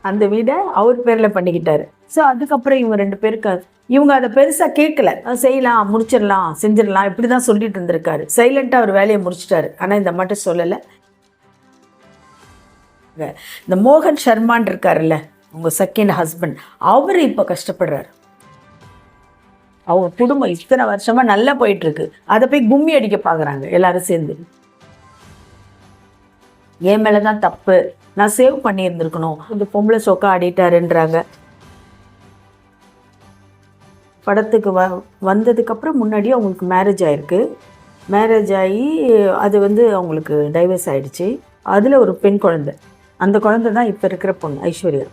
அந்த வீடை அவர் பேரில் பண்ணிக்கிட்டாரு. ஸோ அதுக்கப்புறம் இவங்க 2 பேருக்கு இவங்க அதை பெருசாக கேட்கல. செய்யலாம், முடிச்சிடலாம், செஞ்சிடலாம், இப்படி தான் சொல்லிட்டு இருந்திருக்காரு. சைலண்ட்டாக அவர் வேலையை முடிச்சிட்டாரு. ஆனால் இந்த மட்டும் சொல்லலை. இந்த மோகன் சர்மான் இருக்காருல்ல, உங்க செகண்ட் ஹஸ்பண்ட், அவர் இப்போ கஷ்டப்படுறாரு. அவங்க குடும்பம் இத்தனை வருஷமா நல்லா போயிட்டு இருக்கு, அதை போய் கும்மி அடிக்க பார்க்குறாங்க எல்லாரும் சேர்ந்து. என் மேலதான் தப்பு, நான் சேவ் பண்ணியிருந்திருக்கணும், இந்த பொம்பளை சொக்கா ஆடிட்டாருன்றாங்க. படத்துக்கு வந்ததுக்கப்புறம் முன்னாடியே அவங்களுக்கு மேரேஜ் ஆயிருக்கு. மேரேஜ் ஆகி அது அவங்களுக்கு டைவர்ஸ் ஆயிடுச்சு. அதில் ஒரு பெண் குழந்தை. அந்த குழந்தை தான் இப்போ இருக்கிற பொண்ணு ஐஸ்வர்யா.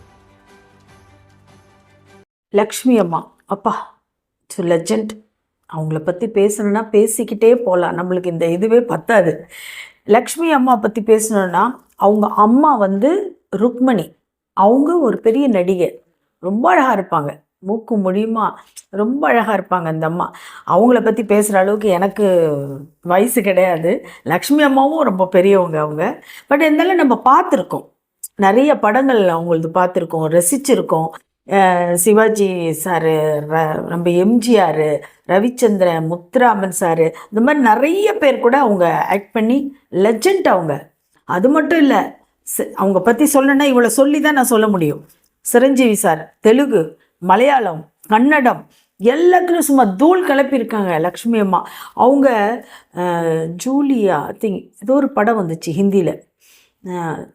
லக்ஷ்மி அம்மா, அப்பா லெஜண்ட். அவங்கள பற்றி பேசணுன்னா பேசிக்கிட்டே போகலாம், நம்மளுக்கு இந்த இதுவே பத்தாது. லக்ஷ்மி அம்மா பற்றி பேசணுன்னா, அவங்க அம்மா ருக்மணி. அவங்க ஒரு பெரிய நடிகை, ரொம்ப அழகாக இருப்பாங்க, மூக்கு முடியுமா ரொம்ப அழகாக இருப்பாங்க அந்த அம்மா. அவங்கள பற்றி பேசுகிற அளவுக்கு எனக்கு வயசு கிடையாது. லக்ஷ்மி அம்மாவும் ரொம்ப பெரியவங்க அவங்க. பட் இருந்தாலும் நம்ம பார்த்துருக்கோம், நிறைய படங்கள் அவங்களது பார்த்துருக்கோம், ரசிச்சிருக்கோம். சிவாஜி சாரு, நம்ம எம்ஜிஆர், ரவிச்சந்திரன், முத்துராமன் சாரு, இந்த மாதிரி நிறைய பேர் கூட அவங்க ஆக்ட் பண்ணி லெஜண்ட் அவங்க. அது மட்டும் இல்லை, அவங்க பற்றி சொல்லணுன்னா இவ்வளோ சொல்லி தான் நான் சொல்ல முடியும். சிரஞ்சீவி சார் தெலுங்கு, மலையாளம், கன்னடம் எல்லாத்துலையும் சும்மா தூள் கிளப்பியிருக்காங்க லக்ஷ்மி அம்மா. அவங்க ஜூலியா திங் ஏதோ ஒரு படம் வந்துச்சு ஹிந்தியில்,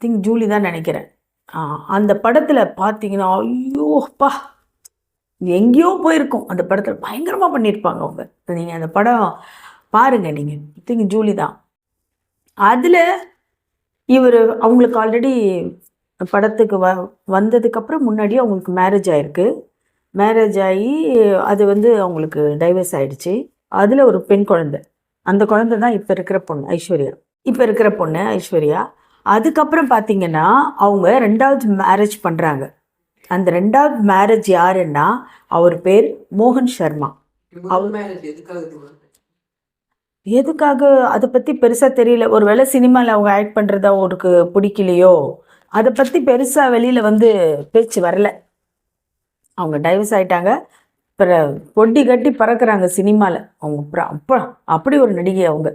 திங்க் ஜூலி தான் நினைக்கிறேன். அந்த படத்தில் பார்த்தீங்கன்னா ஐயோப்பா எங்கேயோ போயிருக்கோம். அந்த படத்தில் பயங்கரமாக பண்ணியிருப்பாங்க அவங்க. நீங்கள் அந்த படம் பாருங்கள், நீங்கள் திங்க் ஜூலி தான். அதில் இவர் அவங்களுக்கு ஆல்ரெடி படத்துக்கு வந்ததுக்கப்புறம் முன்னாடியே அவங்களுக்கு மேரேஜ் ஆகிருக்கு. மேரேஜ் ஆகி அது அவங்களுக்கு டைவர்ஸ் ஆகிடுச்சு. அதில் ஒரு பெண் குழந்தை. அந்த குழந்தை தான் இப்போ இருக்கிற பொண்ணு ஐஸ்வர்யா. இப்போ இருக்கிற பொண்ணு ஐஸ்வர்யா. அதுக்கப்புறம் பார்த்தீங்கன்னா அவங்க 2வது மேரேஜ் பண்ணுறாங்க. அந்த 2வது மேரேஜ் யாருன்னா, அவர் பேர் மோகன் சர்மா. எதுக்காக அதை பற்றி பெருசாக தெரியல. ஒரு வேளை சினிமாவில் அவங்க ஆக்ட் பண்ணுறத அவருக்கு பிடிக்கலையோ, அதை பற்றி பெருசாக வெளியில் பேச்சு வரல. அவங்க டைவர்ஸ் ஆகிட்டாங்க. பொட்டி கட்டி பறக்கிறாங்க சினிமாவில் அவங்க. அப்படி ஒரு நடிகை அவங்க.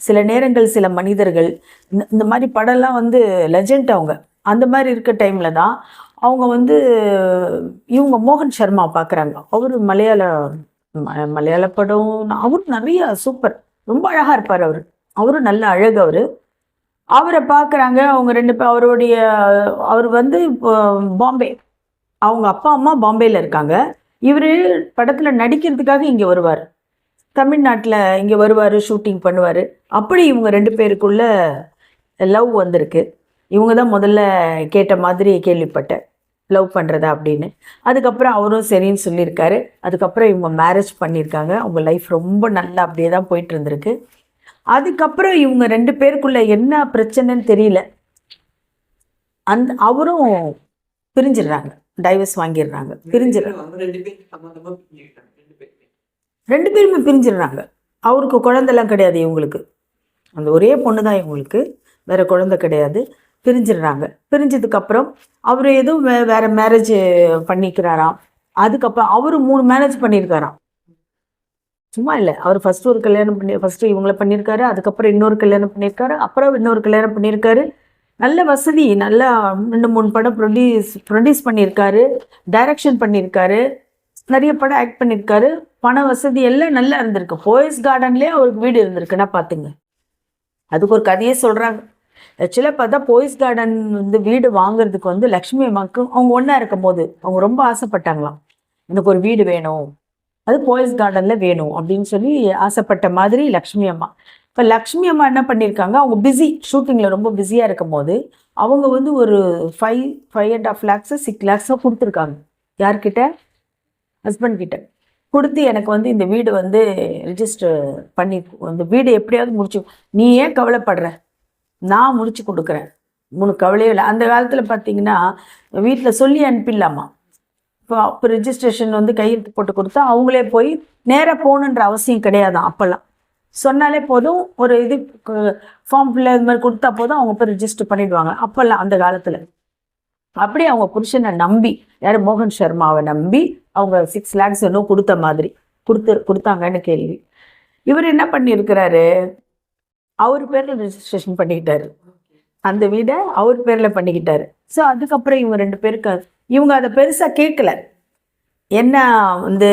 சில நேரங்கள் சில மனிதர்கள் இந்த மாதிரி படம்லாம் லெஜண்ட் அவங்க. அந்த மாதிரி இருக்க டைமில் தான் அவங்க இவங்க மோகன் சர்மா பார்க்குறாங்க. அவர் மலையாள படம், அவரும் நிறைய சூப்பர், ரொம்ப அழகாக இருப்பார் அவர். அவரும் நல்ல அழகு அவர். அவரை பார்க்குறாங்க அவங்க 2 பேர். அவர் இப்போ பாம்பே, அவங்க அப்பா அம்மா பாம்பேயில் இருக்காங்க. இவர் படத்தில் நடிக்கிறதுக்காக இங்கே வருவார், தமிழ்நாட்டில் இங்கே வருவார், ஷூட்டிங் பண்ணுவார். அப்படி இவங்க 2 பேருக்குள்ள லவ் வந்திருக்கு. இவங்க தான் முதல்ல கேட்ட மாதிரி கேள்விப்பட்டேன், லவ் பண்ணுறதா அப்படின்னு. அதுக்கப்புறம் அவரும் சரின்னு சொல்லியிருக்காரு. அதுக்கப்புறம் இவங்க மேரேஜ் பண்ணியிருக்காங்க. அவங்க லைஃப் ரொம்ப நல்லா அப்படியே தான் போயிட்டு இருந்திருக்கு. அதுக்கப்புறம் இவங்க 2 பேருக்குள்ள என்ன பிரச்சனைன்னு தெரியல, அவரும் பிரிஞ்சிடுறாங்க, டைவர்ஸ் வாங்கிடுறாங்க, பிரிஞ்சிடுறாங்க. 2 பேருமே பிரிஞ்சிடுறாங்க. அவருக்கு குழந்தைலாம் கிடையாது இவங்களுக்கு, அந்த ஒரே பொண்ணு தான் இவங்களுக்கு, வேற குழந்தை கிடையாது. பிரிஞ்சிடுறாங்க. பிரிஞ்சதுக்கப்புறம் அவர் எதுவும் வேற மேரேஜ் பண்ணிக்கிறாராம். அதுக்கப்புறம் அவர் 3 மேரேஜ் பண்ணியிருக்காராம். சும்மா இல்லை, அவர் ஃபஸ்ட்டு இவங்கள பண்ணியிருக்காரு, அதுக்கப்புறம் இன்னொரு கல்யாணம் பண்ணியிருக்காரு, அப்புறம் இன்னொரு கல்யாணம் பண்ணியிருக்காரு. நல்ல வசதி, நல்லா 2-3 படம் ப்ரொடியூஸ் பண்ணியிருக்காரு, டைரக்ஷன் பண்ணியிருக்காரு, நிறைய படம் ஆக்ட் பண்ணியிருக்காரு. பண வசதி எல்லாம் நல்லா இருந்திருக்கு. போயஸ் கார்டன்லேயே அவருக்கு வீடு இருந்திருக்குன்னா பார்த்துங்க. அதுக்கு ஒரு கதையே சொல்கிறாங்க. ஆக்சுவலாக பார்த்தா போயஸ் கார்டன் வீடு வாங்குறதுக்கு லக்ஷ்மி அம்மாவுக்கு அவங்க ஒன்றா இருக்கும் போது அவங்க ரொம்ப ஆசைப்பட்டாங்களாம், எனக்கு ஒரு வீடு வேணும், அது போயஸ் கார்டனில் வேணும் அப்படின்னு சொல்லி ஆசைப்பட்ட மாதிரி லக்ஷ்மி அம்மா. இப்போ லக்ஷ்மி அம்மா என்ன பண்ணியிருக்காங்க, அவங்க பிஸி ஷூட்டிங்கில் ரொம்ப பிஸியாக இருக்கும் போது அவங்க ஒரு 5.5 lakhs 6 lakhs கொடுத்துருக்காங்க. யார்கிட்ட? ஹஸ்பண்ட் கிட்ட கொடுத்து, எனக்கு இந்த வீடு ரிஜிஸ்டர் பண்ணி, இந்த வீடு எப்படியாவது முடிச்சு, நீ ஏன் கவலைப்படுற, நான் முடிச்சு கொடுக்குறேன், உனக்கு கவலையே இல்லை. அந்த காலத்தில் பார்த்தீங்கன்னா வீட்டில் சொல்லி அனுப்பிடலாமா. இப்போ ரிஜிஸ்ட்ரேஷன் கையெழுத்து போட்டு கொடுத்தா அவங்களே போய் நேராக போகணுன்ற அவசியம் கிடையாதான். அப்போல்லாம் சொன்னாலே போதும், ஒரு இது ஃபார்ம் ஃபில் இது மாதிரி கொடுத்தா போதும், அவங்க போய் ரிஜிஸ்டர் பண்ணிவிடுவாங்க அப்போல்லாம் அந்த காலத்தில். அப்படி அவங்க புருஷனை நம்பி, யார் மோகன் சர்மாவை நம்பி அவங்க 6 lakhs இன்னும் கொடுத்த மாதிரி கொடுத்தாங்கன்னு கேள்வி. இவர் என்ன பண்ணியிருக்கிறாரு, அவர் பேரில் ரெஜிஸ்ட்ரேஷன் பண்ணிக்கிட்டாரு, அந்த வீடை அவர் பேரில் பண்ணிக்கிட்டாரு. ஸோ அதுக்கப்புறம் இவங்க 2 பேருக்கு இவங்க அதை பெருசாக கேட்கல. என்ன வந்து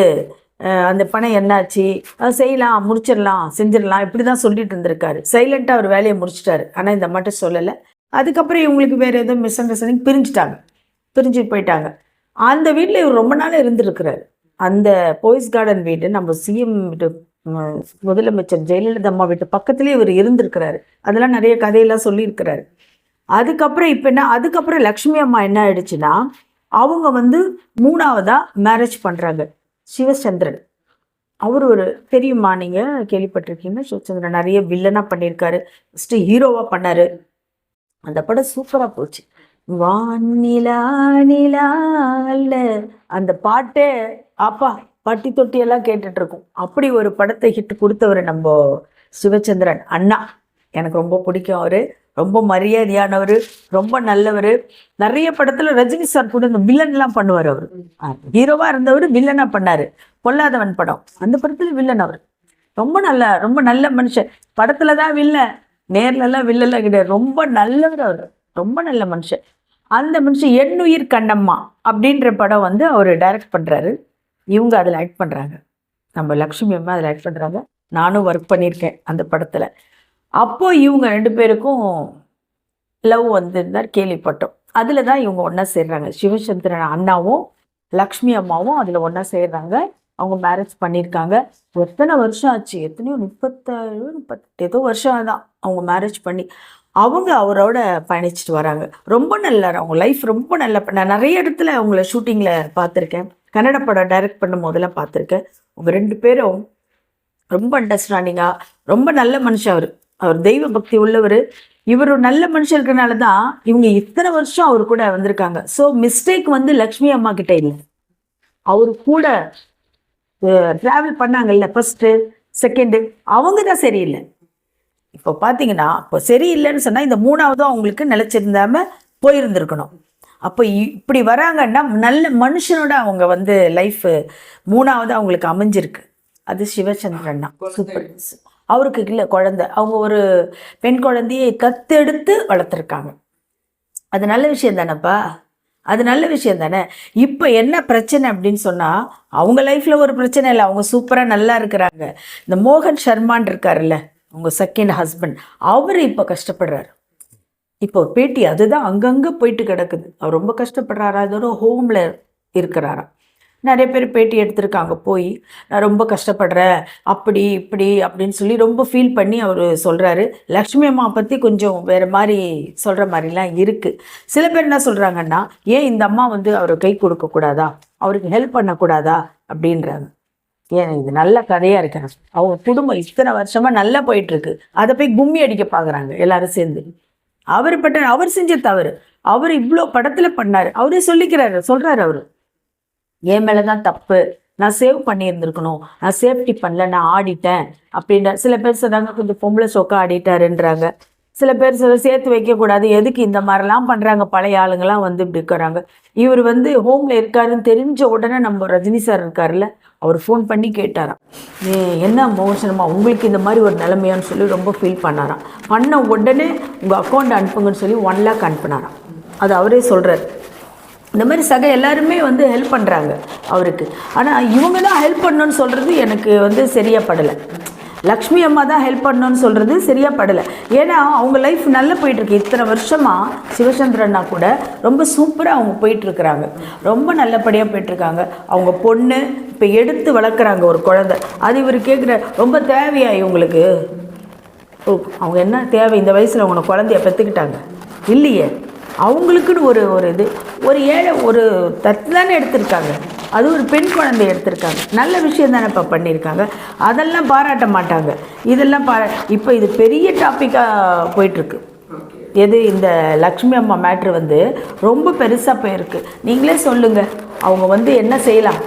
அந்த பணம் என்னாச்சு, செய்யலாம், முடிச்சிடலாம், செஞ்சிடலாம், இப்படி தான் சொல்லிட்டு இருந்திருக்காரு. சைலண்ட்டாக அவர் வேலையை முடிச்சிட்டாரு. ஆனால் இந்த மட்டும் சொல்லலை. அதுக்கப்புறம் இவங்களுக்கு வேறு எதுவும் மிஸ் அண்டர்ஸ்டாண்டிங், பிரிஞ்சு போயிட்டாங்க. அந்த வீட்டில் இவர் ரொம்ப நாள் இருந்திருக்கிறார். அந்த போய்ஸ் கார்டன் வீடு நம்ம சிஎம் வீட்டு முதலமைச்சர் ஜெயலலிதா அம்மா வீட்டு பக்கத்துலேயே இவர் இருந்திருக்கிறாரு. அதெல்லாம் நிறைய கதையெல்லாம் சொல்லியிருக்கிறாரு. அதுக்கப்புறம் இப்போ என்ன, அதுக்கப்புறம் லக்ஷ்மி அம்மா என்ன ஆயிடுச்சுன்னா, அவங்க வந்து 3ஆவதாக மேரேஜ் பண்ணுறாங்க. சிவச்சந்திரன், அவர் ஒரு தெரியுமா, நீங்கள் கேள்விப்பட்டிருக்கீங்க? சிவச்சந்திரன் நிறைய வில்லனாக பண்ணியிருக்காரு. ஃபஸ்ட்டு ஹீரோவாக பண்ணார். அந்த படம் சூப்பராக போச்சு. வானிலா நிலா அல்ல, அந்த பாட்டே அப்பா பட்டி தொட்டியெல்லாம் கேட்டுட்ருக்கோம். அப்படி ஒரு படத்தை ஹிட் கொடுத்தவர் நம்ம சிவச்சந்திரன் அண்ணா. எனக்கு ரொம்ப பிடிக்கும். அவர் ரொம்ப மரியாதையானவர், ரொம்ப நல்லவர். நிறைய படத்தில் ரஜினி சார் கூட இந்த வில்லன்லாம் பண்ணுவார். அவர் ஹீரோவாக இருந்தவர் வில்லனாக பண்ணார். பொல்லாதவன் படம், அந்த படத்தில் வில்லன். அவர் ரொம்ப நல்ல மனுஷன். படத்தில் தான் வில்லன், நேர்லலாம் வில்லெல்லாம் கிடையாது. ரொம்ப நல்லவர் அவர், ரொம்ப நல்ல மனுஷன். அந்த மனுஷன் எண்ணுயிர் கண்ணம்மா அப்படின்ற படம் வந்து அவர் டைரக்ட் பண்ணுறாரு. இவங்க அதில் ஆக்ட் பண்ணுறாங்க. நம்ம லக்ஷ்மி அம்மா அதில் ஆக்ட் பண்ணுறாங்க. நானும் ஒர்க் பண்ணியிருக்கேன் அந்த படத்தில். அப்போது இவங்க 2 பேருக்கும் லவ் வந்திருந்தார் கேள்விப்பட்டோம். அதில் தான் இவங்க ஒன்றா சேர்றாங்க. சிவச்சந்திரன் அண்ணாவும் லக்ஷ்மி அம்மாவும் அதில் ஒன்றா சேர்றாங்க. அவங்க மேரேஜ் பண்ணியிருக்காங்க. எத்தனை வருஷம் ஆச்சு, எத்தனையோ 37 ஏதோ வருஷம் தான் அவங்க மேரேஜ் பண்ணி. அவங்க அவரோட பயணிச்சுட்டு வராங்க. ரொம்ப நல்லா, அவங்க லைஃப் ரொம்ப நல்ல. நான் நிறைய இடத்துல அவங்கள ஷூட்டிங்கில் பார்த்துருக்கேன். கன்னட படம் டைரக்ட் பண்ணும் போதெல்லாம் பார்த்துருக்கேன். அவங்க 2 பேரும் ரொம்ப அண்டர்ஸ்டாண்டிங்காக, ரொம்ப நல்ல மனுஷன். அவர் தெய்வ பக்தி உள்ளவர். இவர் நல்ல மனுஷன் இருக்கிறனால தான் இவங்க இத்தனை வருஷம் அவர் கூட வந்திருக்காங்க. ஸோ மிஸ்டேக் வந்து லக்ஷ்மி அம்மா கிட்ட இல்லை, அவரு கூட ட்ராவல் பண்ணாங்கல்ல, ஃபஸ்ட்டு செகண்டு, அவங்க தான் சரியில்லை. இப்போ பார்த்தீங்கன்னா, இப்போ சரியில்லைன்னு சொன்னால் இந்த 3ஆவதும் அவங்களுக்கு நிலச்சிருந்தாம போயிருந்துருக்கணும். அப்போ இப்படி வராங்கன்னா நல்ல மனுஷனோட அவங்க வந்து லைஃப் 3ஆவது அவங்களுக்கு அமைஞ்சிருக்கு. அது சிவச்சந்திரன் தான். சூப்பர். அவருக்கு இல்லை குழந்தை, அவங்க ஒரு பெண் குழந்தையை தத்தெடுத்து வளர்த்துருக்காங்க. அது நல்ல விஷயம் தானேப்பா, அது நல்ல விஷயம் தானே. இப்போ என்ன பிரச்சனை அப்படின்னு சொன்னால், அவங்க லைஃப்பில் ஒரு பிரச்சனை இல்லை, அவங்க சூப்பராக நல்லா இருக்கிறாங்க. இந்த மோகன் சர்மான் இருக்காருல்ல, அவங்க செகண்ட் ஹஸ்பண்ட், அவர் இப்போ கஷ்டப்படுறாரு. இப்போ பேட்டி அதுதான் அங்கங்கே போயிட்டு கிடக்குது. அவர் ரொம்ப கஷ்டப்படுறாரா, அதோட ஹோமில் இருக்கிறாராம். நிறைய பேர் பேட்டி எடுத்திருக்காங்க போய், நான் ரொம்ப கஷ்டப்படுறேன் அப்படி இப்படி அப்படின்னு சொல்லி ரொம்ப ஃபீல் பண்ணி அவர் சொல்கிறாரு. லக்ஷ்மி அம்மா பற்றி கொஞ்சம் வேறு மாதிரி சொல்கிற மாதிரிலாம் இருக்குது. சில பேர் என்ன சொல்கிறாங்கன்னா, ஏன் இந்த அம்மா வந்து அவர் கை கொடுக்கக்கூடாதா, அவருக்கு ஹெல்ப் பண்ணக்கூடாதா அப்படின்றாங்க. ஏன் இது நல்ல கதையாக இருக்கிறாங்க. அவங்க குடும்பம் இத்தனை வருஷமாக நல்லா போயிட்டுருக்கு, அதை போய் கும்மி அடிக்க பார்க்குறாங்க எல்லாரும் சேர்ந்து. அவர் செஞ்ச தவறு, அவர் இவ்வளோ படத்தில் பண்ணார். அவரே சொல்கிறாரு அவர், என் மேலே தான் தப்பு, நான் சேவ் பண்ணியிருந்துருக்கணும், நான் சேஃப்டி பண்ணல, நான் ஆடிட்டேன் அப்படின்ற. சில பேர் சொல்கிறாங்க கொஞ்சம் பொம்பளை சோக்கா ஆடிட்டாருன்றாங்க. சில பேர் சேர்த்து வைக்கக்கூடாது, எதுக்கு இந்த மாதிரிலாம் பண்ணுறாங்க, பழைய ஆளுங்கள்லாம் வந்து இப்படி இருக்கிறாங்க. இவர் வந்து ஹோமில் இருக்காருன்னு தெரிஞ்ச உடனே நம்ம ரஜினி சார் இருக்காருல்ல, அவர் ஃபோன் பண்ணி கேட்டாராம், என்ன மோசனமா உங்களுக்கு இந்த மாதிரி ஒரு நிலைமையான்னு சொல்லி ரொம்ப ஃபீல் பண்ணாராம். பண்ண உடனே உங்கள் அக்கௌண்ட் அனுப்புங்கன்னு சொல்லி 1 lakh அனுப்புனாராம். அது அவரே சொல்கிறார். இந்த மாதிரி எல்லாருமே வந்து ஹெல்ப் பண்ணுறாங்க அவருக்கு. ஆனால் இவங்க தான் ஹெல்ப் பண்ணணும்னு சொல்கிறது எனக்கு வந்து சரியாக படலை. லக்ஷ்மி அம்மா தான் ஹெல்ப் பண்ணணும்னு சொல்கிறது சரியாக படலை. ஏன்னா அவங்க லைஃப் நல்லா போயிட்டுருக்கு. இத்தனை வருஷமாக சிவச்சந்திரன்னா கூட ரொம்ப சூப்பராக அவங்க போயிட்டுருக்குறாங்க, ரொம்ப நல்லபடியாக போயிட்டுருக்காங்க. அவங்க பொண்ணு இப்போ எடுத்து வளர்க்குறாங்க ஒரு குழந்தை. அது இவர் கேட்குற, ரொம்ப தேவையா இவங்களுக்கு? அவங்க என்ன தேவை, இந்த வயசில் அவங்க குழந்தைய பெற்றுக்கிட்டாங்க இல்லையே. அவங்களுக்குன்னு ஒரு ஏழை ஒரு தத்து தானே எடுத்திருக்காங்க, அது ஒரு பெண் குழந்தை எடுத்திருக்காங்க. நல்ல விஷயம் தானே இப்போ பண்ணியிருக்காங்க. அதெல்லாம் பாராட்ட மாட்டாங்க. இதெல்லாம் இப்போ இது பெரிய டாப்பிக்காக போயிட்டுருக்கு. எது இந்த லக்ஷ்மி அம்மா மேட்ரு வந்து ரொம்ப பெருசாக போயிருக்கு. நீங்களே சொல்லுங்கள், அவங்க வந்து என்ன செய்யலாம்?